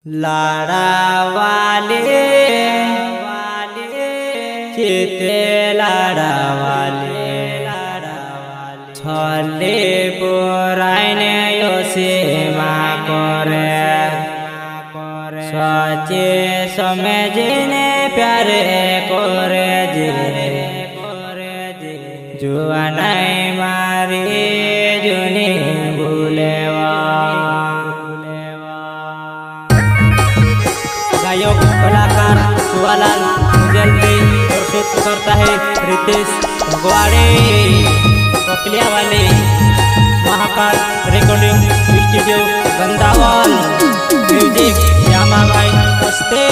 लाडावाले चिते लाडावाले छले पुराइने यो सेवा करे सचे समझने प्यारे करे जे जुआनाई मारी जुनी भूलेवा गायक कलाकार सुवालाल मुजल्दी प्रस्तुत करता है रितेश भगवाड़े कपलिया वाले Mahakal recording studio Gandawal music Shyama भाई हस्ते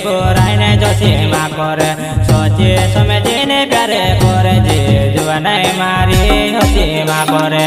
पुराने जो सेवा करे सोचे समझने प्यारे करे जे जुआनाई मारी हो सेवा करे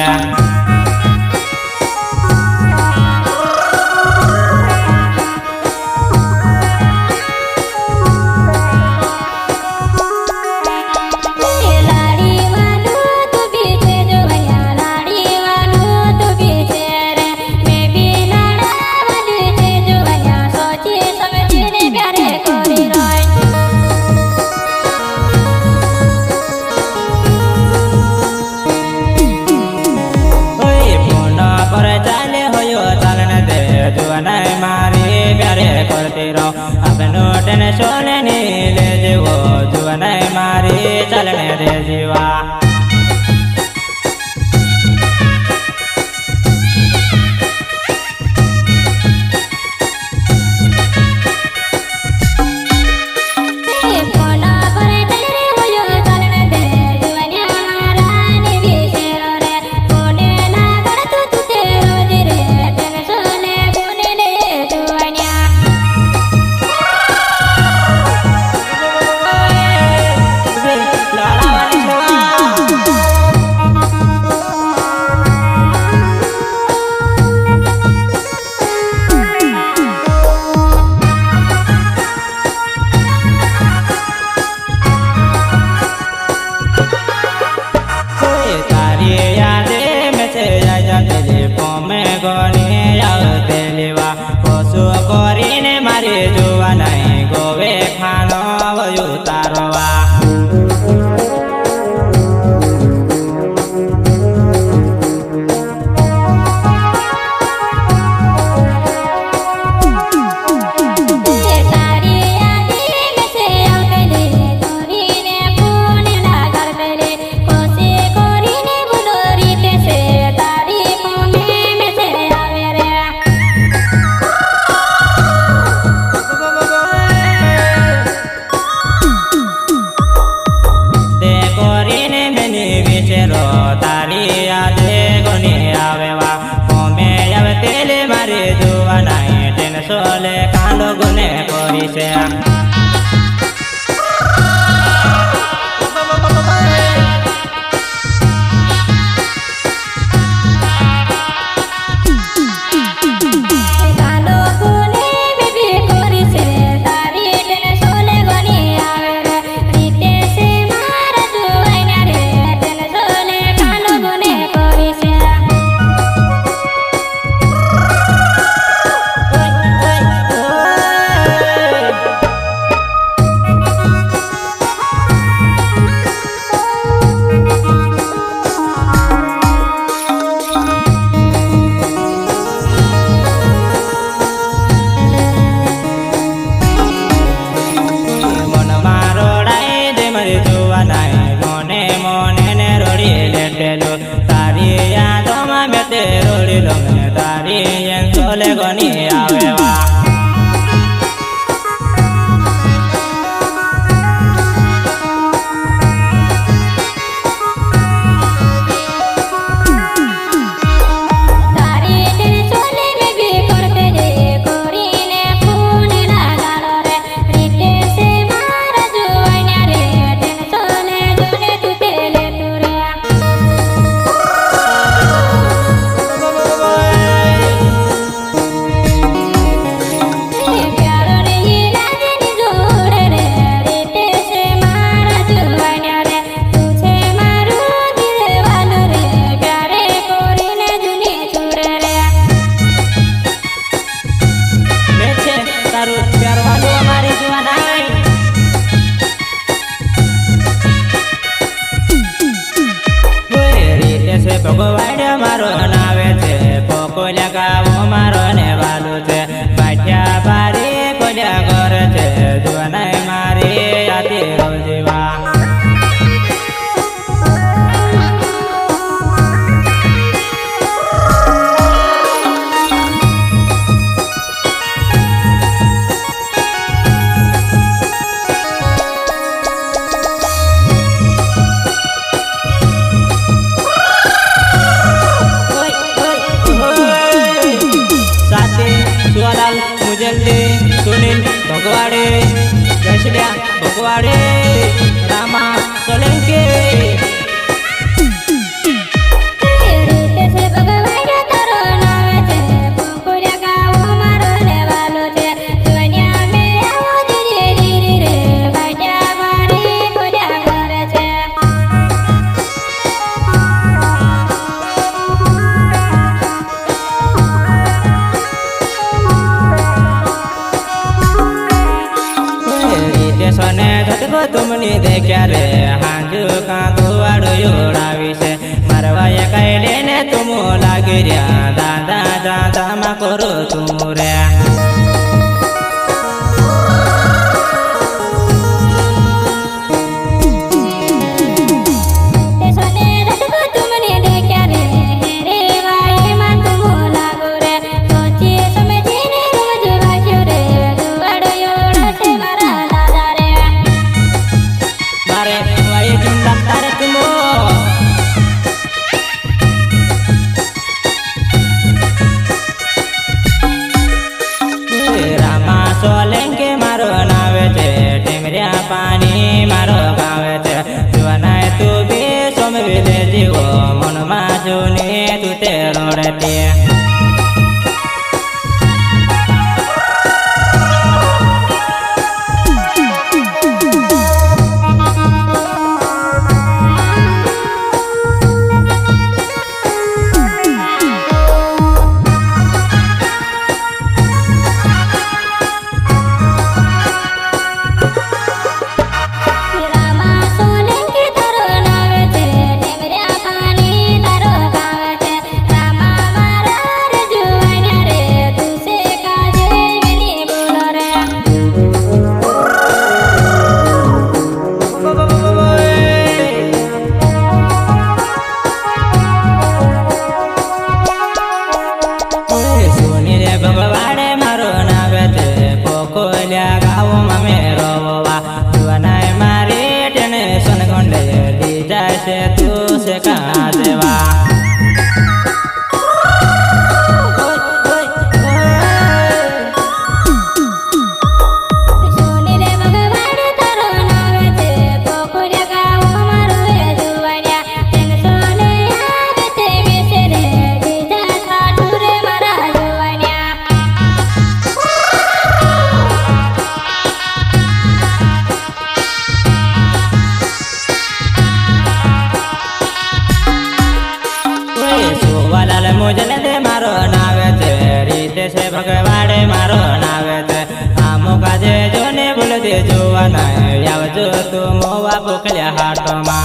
जुआनाई मारी प्यारे करते रहो अपनो टेंशन नहीं ले जीवो जुआनाई मारी चलने दे जीवा पशु करीने मारे जुआनाई गोवे खानो उतारवा तारी आधे गुनी आवेवा मोमे आवे तेले मारे जुआनाई टेंशोले कांडो गुने कोरी से तारी यादों में बेटे रोड़ी लो तारी सोले गनी आवेवा ભગવાડ્યો મારો નાવે છે પોકોલ્યા ગાવો મારો ને વાલો છે પાઠ્યા બારી કોલ્યા ઘર છે જુવાનાય મારી આતી રોજીવા सुनील भगवाड़े जयश्रिया भगवाड़े रामा सोलंकी सोने झटको तुमनी देख्या रे हांजू का दुआड़ो योड़ावी से मरवाया कैले ने तुम लागे रिया दादा दादा मा करो तुम रे सोलंकी मारो नावे छे टेमरिया पानी मारो गावे छे जुवानाय तू बी सोमवी ले जीवो मन में जूनी तू ते रोड़ती भगवाड़े मारो नावे छे पोकोल्या गाँव में मेरो वा जुवानाय मारी टेंशन गोंडे दी जाय छे तू से का देवा मुझे दे मारो नावे छे रीते से भगवाड़े मारो नावे छे आमो काजे जोने बोल दे जुवाना आवजो तू मोवा पोकल्या हाटो मा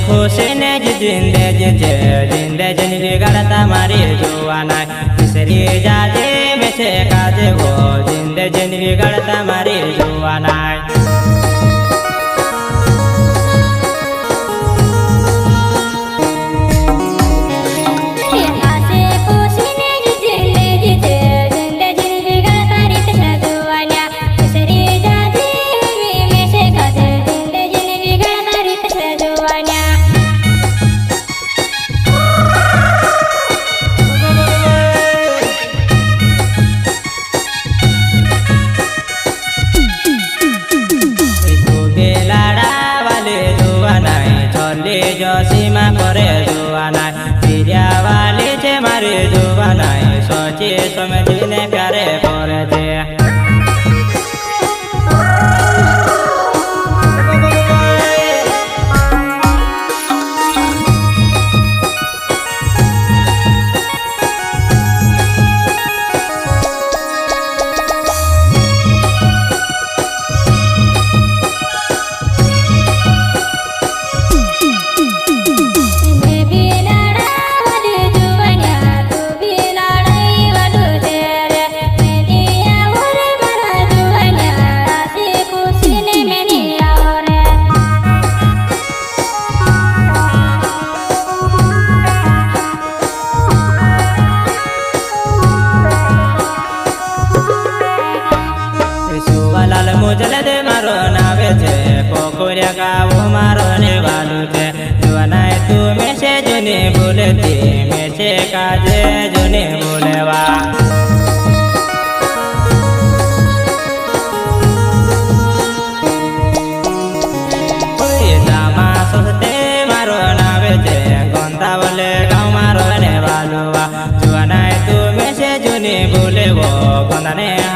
खुशी ने जिंदे जिंदे जिंदे जिंदगी गड़ता मारी जुवाना तीसरी जाते में से काजे वो जिंदे जिंदगी गड़ता मारी जुवाना રે જોવાના પીર્યા વાલી છે મારી જોવાના સોચી સમજીને પ્યારે કરે છે મુજલ દે મારો નાવે છે પોખોરિયા ગાવો મારો ને વાલું છે જોવાના તું મેસે જોને બોલતી મેસે કાજે જોને બોલેવા મારો નાવે છે ગોંધાવલે ગાવ મારો ને વાલુવા જોવાના તું મેસે જોને બોલેવો ગોંધાને